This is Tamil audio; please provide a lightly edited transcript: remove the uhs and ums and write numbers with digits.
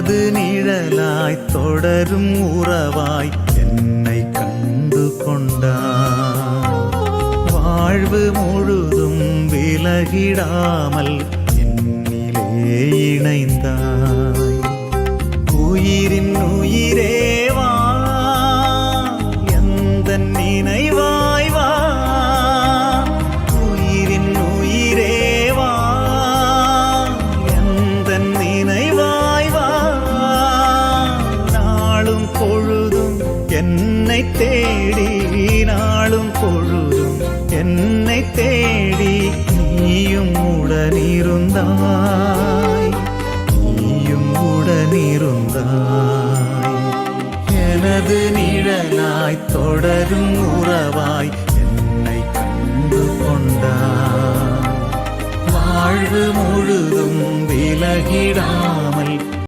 எனது நிழலாய் தொடரும் உறவாய் என்னை கண்டு கொண்டாய். வாழ்வு முழுதும் விலகிடாமல் என்னிலே இணைந்தாய். உயிரின் உயிரேவா எந்த நினைவாய் வா. உயிரின் உயிரேவா எந்த நினைவாய் வா. நாளும் பொழுதும் என்னை தேடி, நாளும் பொழுதும் என்னை தேடி நீயும் உடனிருந்தாய், நீயும் உடனிருந்தாய். எனது நிழலாய் தொடரும் உறவாய் என்னை கண்டு கொண்டாய். வாழ்வு முழுதும் விலகிடாய்